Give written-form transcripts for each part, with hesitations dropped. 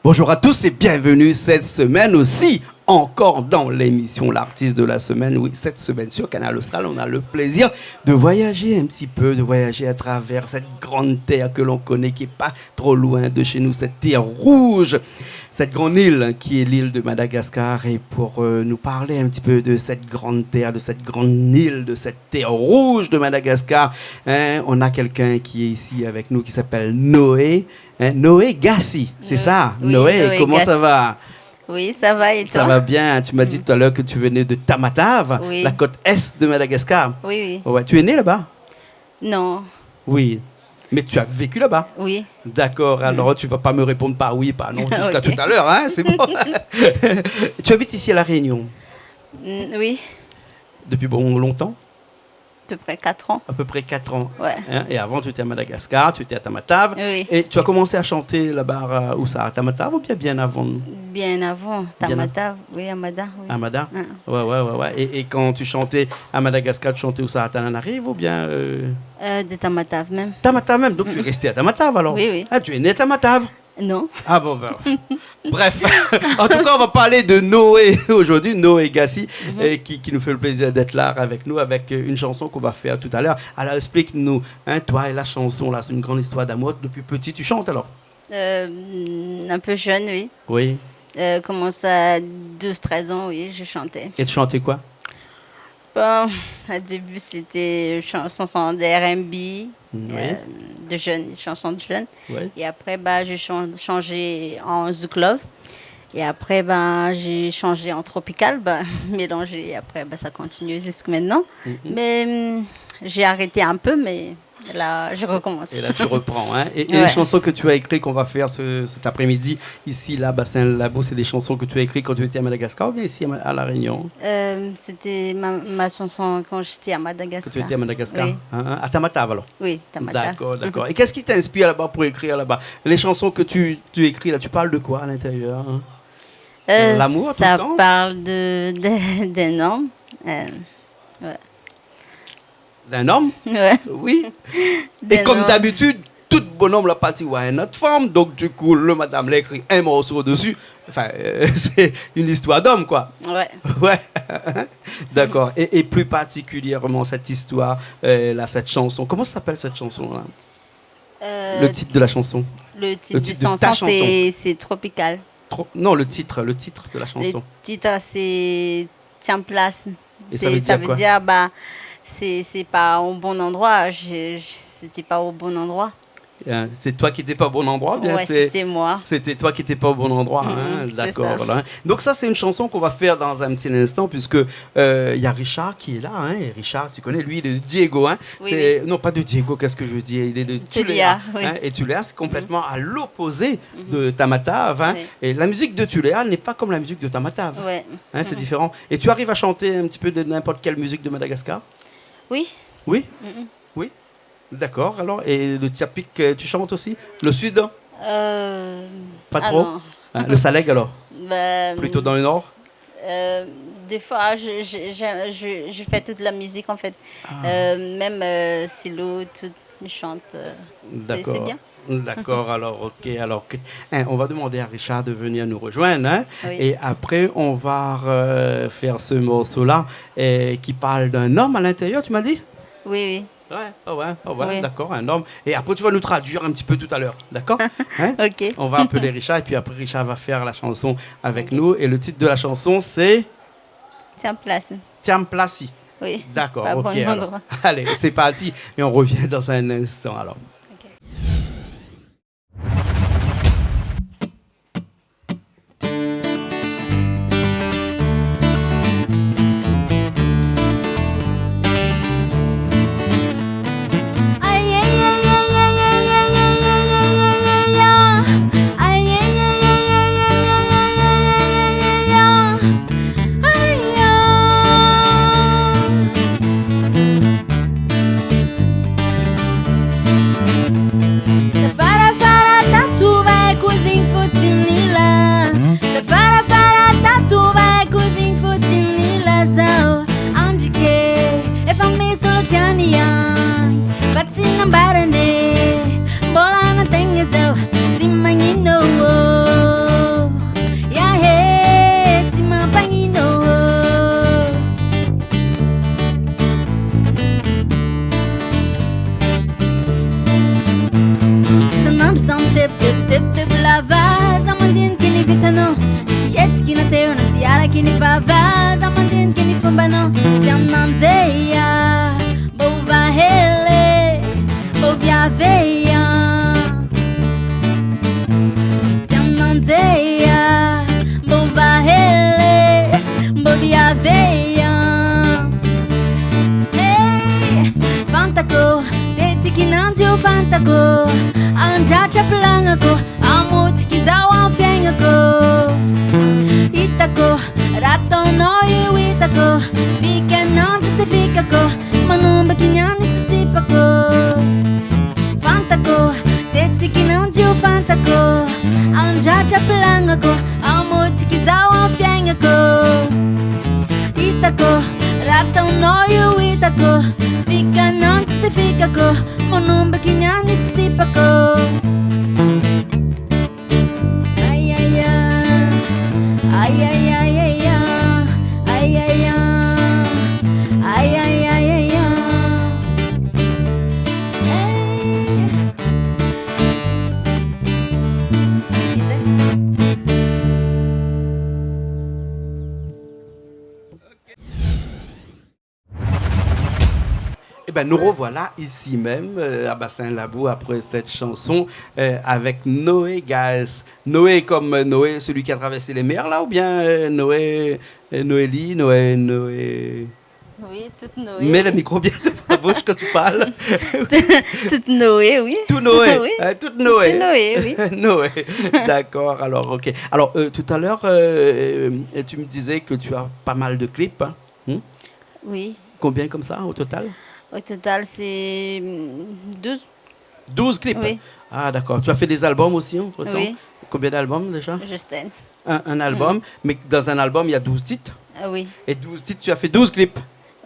Bonjour à tous et bienvenue cette semaine aussi, encore dans l'émission L'artiste de la semaine. Oui, cette semaine sur Canal Austral, on a le plaisir de voyager un petit peu, de voyager à travers cette grande terre que l'on connaît, qui n'est pas trop loin de chez nous, cette terre rouge, cette grande île qui est l'île de Madagascar. Et pour nous parler un petit peu de cette grande terre, de cette grande île, de cette terre rouge de Madagascar, on a quelqu'un qui est ici avec nous qui s'appelle Noé. Noé Gassi, c'est ça? Oui, Noé, comment Gassi. ça va? Oui, ça va et toi? Ça va bien. Tu m'as dit tout à l'heure que tu venais de Tamatave, Oui. la côte est de Madagascar. Oui, Ouais, tu es né là-bas? non, Oui. Mais tu as vécu là-bas? oui. D'accord. Alors, tu vas pas me répondre par oui, par non, jusqu'à Ok. tout à l'heure, hein? C'est bon. Tu habites ici à La Réunion Oui, depuis bon longtemps? à peu près 4 ans. À peu près 4 ans. Ouais. Hein? Et avant, tu étais à Madagascar, tu étais à Tamatave. Oui, Et tu as commencé à chanter là-bas, où ça? À Tamatave ou bien avant? bien avant. Tamata, oui, Amada. Oui. Amada? Ah. Ouais. Et quand tu chantais à Madagascar, tu chantais où ça? À Tananarive ou bien De Tamatave même. Tamatave même? Donc tu es resté à Tamatave alors? Oui, oui. Ah, tu es né à Tamatave? Non. Ah bon, ben. Bref, en tout cas, on va parler de Noé aujourd'hui, Noé Gassi, qui nous fait le plaisir d'être là avec nous, avec une chanson qu'on va faire tout à l'heure. Alors explique-nous, hein, toi et la chanson, là, c'est une grande histoire d'amour. Depuis petit, tu chantes alors? Un peu jeune, oui. Oui. Commence à 12-13 ans, oui, je chantais. Et tu chantais quoi? Bon, au début, c'était chanson de R&B, Oui. de jeunes, chansons de jeunes. Oui. Et après, bah, j'ai changé en Zouk Love. Et après, bah, j'ai changé en Tropical, bah, mélangé. Et après, bah, ça continue jusqu'à maintenant. Mais j'ai arrêté un peu, mais là, je recommence. Et là, tu reprends. Hein. Et Ouais. les chansons que tu as écrites, qu'on va faire cet après-midi, ici, là, Bassin Labo, c'est des chansons que tu as écrites quand tu étais à Madagascar ou bien ici à La Réunion? C'était ma chanson quand j'étais à Quand Madagascar. tu étais à Madagascar? Oui, Hein, à Tamatave alors? oui, Tamata. D'accord. Et qu'est-ce qui t'inspire là-bas pour écrire là-bas? Les chansons que tu écris là, tu parles de quoi à l'intérieur? Hein? L'amour tout le Ça temps? parle d'un homme. Ouais. D'un homme? Ouais. Oui. Et D'un comme homme. d'habitude, tout bonhomme l'a parti ouais notre femme, donc du coup, le madame l'a écrit un morceau dessus. Enfin, c'est une histoire d'homme, quoi. Ouais. Ouais, d'accord. Et plus particulièrement cette histoire, là, cette chanson. Comment s'appelle cette chanson-là? Le titre de la chanson. Le titre le de titre de ta chanson, c'est Tropical. Non, le titre de la chanson. Le titre, c'est Tiens place. Et ça veut dire quoi? bah, c'est pas au bon endroit. C'était pas au bon endroit. C'est toi qui n'étais pas au bon endroit, bien Ouais, c'était moi. C'était toi qui n'étais pas au bon endroit, hein? c'est D'accord. ça. Voilà. Donc ça, c'est une chanson qu'on va faire dans un petit instant, puisque il y a Richard qui est là. Hein? Et Richard, tu connais, lui, il est de Diego. Hein? Oui, Non, pas de Diego, qu'est-ce que je veux dire? Il est de Tuléa, Tuléa. oui. Hein? Et Tuléa, c'est complètement à l'opposé de Tamatave. Hein? Oui. Et la musique de Tuléa n'est pas comme la musique de Tamatave. Ouais. Hein? C'est différent. Et tu arrives à chanter un petit peu de n'importe quelle musique de Madagascar? Oui. Oui? Oui? D'accord, alors. Et le Tiapik, tu chantes aussi? Le sud? Pas trop? Non. Hein, le Saleg, alors? Bah, Plutôt dans le nord? des fois, je fais toute la musique en fait. Même Silo, tout, je chante. C'est D'accord. bien. D'accord, alors, ok. Alors, hein, on va demander à Richard de venir nous rejoindre. Hein, Oui. et après, on va faire ce morceau-là qui parle d'un homme à l'intérieur, tu m'as dit? Oui, Ouais, Oui. d'accord, un homme. Et après, tu vas nous traduire un petit peu tout à l'heure, d'accord? Hein? oui. Ok. On va appeler Richard et puis après, Richard va faire la chanson avec nous. Et le titre de la chanson, c'est Tiens place. Tiam Plassi. Oui. D'accord, Pas ok. bon alors. endroit. Allez, c'est parti. Et on revient dans un instant alors. Ok. kini vava zamantin kini fumbano tiamnanteya bova hele bovia veya tiamnanteya bova hele bovia veya hey fantako teti kinanjo fantako anja chapelangako amut kizawa fiangako itako ratono itako fica não se fica ko manumba kinyani sipako fantako teti kinanjo fantako anja chapelangako amut kizawa fiangako itako ratono itako fica não se fica ko manumba kinyani sipako. Ay ay ay ay ay ay ay ay ay ay ay ay Eh ben, nous revoilà ici même à Bassin-Labou après cette chanson avec Noé Gaz. Noé comme Noé, celui qui a traversé les mers là, ou bien Noé, Noélie, Noé. Oui, toute Noé. Mets le micro bien de ta bouche quand tu parles. Toute Noé, oui. Tout Noé, Oui. toute Noé. C'est Noé, oui. Noé, d'accord, alors ok. Alors tout à l'heure, tu me disais que tu as pas mal de clips. Hein? Oui. Combien comme ça au total? Au total, c'est 12. 12 clips. Oui. Ah d'accord. Tu as fait des albums aussi entre-temps? Oui. Combien d'albums déjà? Justin. Un album, mais dans un album, il y a 12 titres. Ah oui. Et 12 titres, tu as fait 12 clips.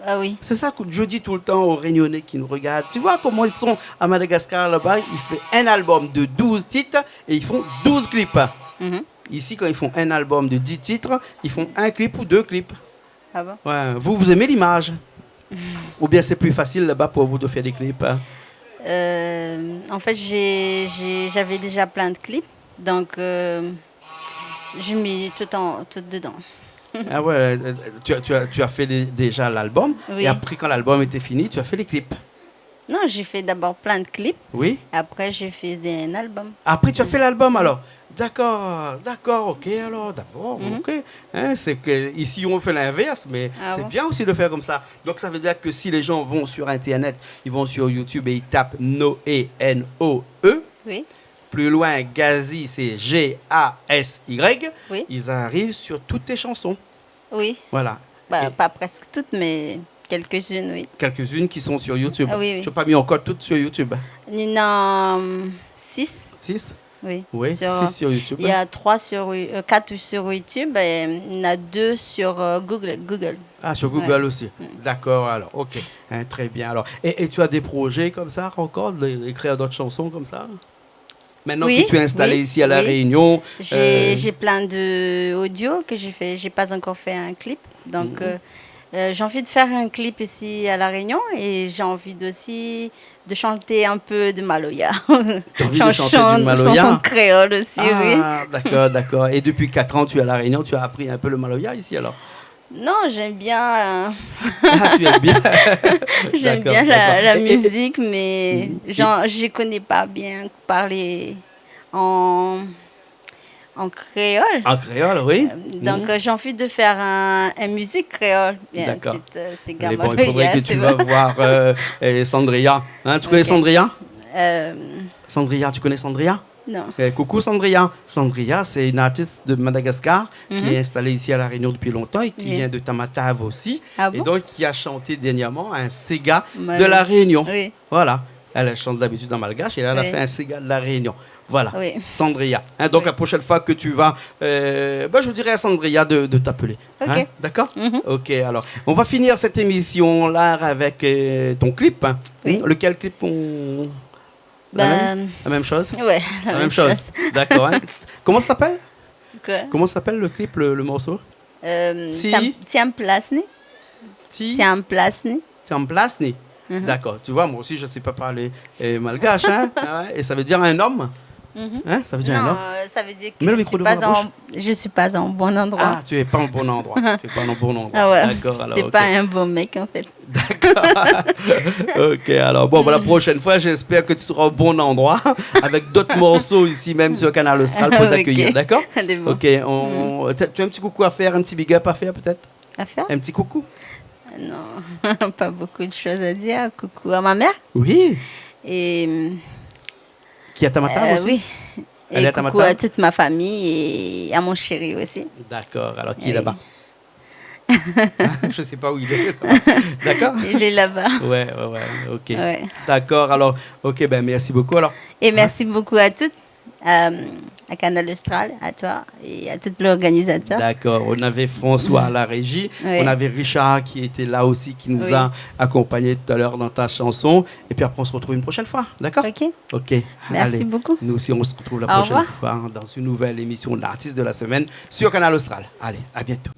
Ah oui. C'est ça que je dis tout le temps aux Réunionnais qui nous regardent. Tu vois comment ils sont à Madagascar là-bas? Ils font un album de 12 titres et ils font 12 clips. Mhm. Ici, quand ils font un album de 10 titres, ils font un clip ou 2 clips. Ah bon? Ouais. Vous aimez l'image? Ou bien c'est plus facile là-bas pour vous de faire des clips? En fait, j'avais déjà plein de clips, donc je mets tout dedans. Ah ouais, tu as fait déjà l'album, Oui. et après quand l'album était fini, tu as fait les clips. Non, j'ai fait d'abord plein de clips, Oui. après j'ai fait un album. Après tu as fait l'album alors. D'accord, ok alors, d'abord, ok. Hein, c'est que ici on fait l'inverse, mais Ah c'est bon? bien aussi de faire comme ça. Donc ça veut dire que si les gens vont sur Internet, ils vont sur YouTube et ils tapent Noé, N-O-E. Oui. Plus loin, Gazi, c'est G-A-S-Y. Oui. Ils arrivent sur toutes tes chansons. Oui. Voilà. Bah, Et pas presque toutes, mais quelques-unes, oui. quelques-unes qui sont sur YouTube. Ah oui, oui. Tu n'as pas mis encore toutes sur YouTube. Il y en a 6. 6? Oui. Oui, 6 sur YouTube. Il y a 4 sur YouTube et il y en a 2 sur Google. Ah, sur Google Ouais. aussi. D'accord, alors, ok. Hein, très bien. Alors. Et tu as des projets comme ça encore, d'écrire d'autres chansons comme ça? Maintenant Oui, que tu es installé oui, ici à La oui. Réunion. J'ai plein d'audio que j'ai fait. J'ai pas encore fait un clip. Donc, j'ai envie de faire un clip ici à La Réunion et j'ai envie aussi de chanter un peu de Maloya. Tu as envie de chanter du Maloya? Chanson de créole aussi, oui. Ah, d'accord. Et depuis 4 ans, tu es à La Réunion, tu as appris un peu le Maloya ici alors? Non, j'aime bien, Ah, tu aimes bien? j'aime D'accord, bien la d'accord. musique, mais je connais pas bien parler en créole. En créole, oui. Donc, j'ai envie de faire un musique créole. Bien, D'accord. c'est Mais bon, il faudrait que tu vas voir Sandria. Hein, tu connais Ok. Sandria? Euh, Sandria, tu connais Sandria? non. Coucou Sandria. Sandria, c'est une artiste de Madagascar qui Mhm. est installée ici à La Réunion depuis longtemps et qui Oui. vient de Tamatave aussi. Ah Et bon? donc qui a chanté dernièrement un Sega de Mal- La Réunion. Oui, Voilà. Elle chante d'habitude en malgache et là, elle a Oui. fait un Sega de La Réunion. Voilà. oui. Sandria. Hein, donc Oui. la prochaine fois que tu vas, je dirais à Sandria de t'appeler. Ok. Hein, d'accord? Mhm. Ok, alors on va finir cette émission-là avec ton clip. Hein. Oui. Lequel clip on... Ben, La même chose? ouais, la même chose. D'accord. Hein. Comment ça s'appelle? Quoi? Comment s'appelle le clip, le morceau? Si. Tiens place, ni? Tiens place, ni? C'est en place, ni? Mhm. D'accord. Tu vois, moi aussi, je ne sais pas parler malgache. Hein? Ah ouais. Et ça veut dire un homme? Hein, ça veut dire Non, non? ça veut dire que Mets le micro devant la bouche. je suis pas en bon endroit. Ah, tu es pas au bon endroit. Tu es pas au bon endroit. Ah ouais, D'accord. Alors, c'est ok. pas un bon mec en fait. D'accord. Ok, alors bon, la prochaine fois, j'espère que tu seras au bon endroit avec d'autres morceaux ici même sur Canal Austral pour t'accueillir. Ok. D'accord? C'est bon. Ok, tu as un petit coucou à faire, un petit big up à faire peut-être? À faire? Un petit coucou? Non, pas beaucoup de choses à dire. Coucou à ma mère. Oui. Et Qui est à ta table aussi? oui. Elle est Et à ta coucou table? à toute ma famille et à mon chéri aussi. D'accord, alors qui est Oui. là-bas? Je sais pas où il est. D'accord? Il est là-bas. Ouais, ok. Ouais. D'accord, alors, ok, ben merci beaucoup. Alors, Et merci beaucoup à toutes, à Canal Austral, à toi et à tout l'organisateur. d'accord, on avait François à la régie, Oui. on avait Richard qui était là aussi, qui nous Oui. a accompagnés tout à l'heure dans ta chanson. Et puis après, on se retrouve une prochaine fois, d'accord? Ok. Ok. Merci Allez. beaucoup. Nous aussi, on se retrouve la Au prochaine revoir. fois dans une nouvelle émission de l'artiste de la semaine sur Canal Austral. Allez, à bientôt.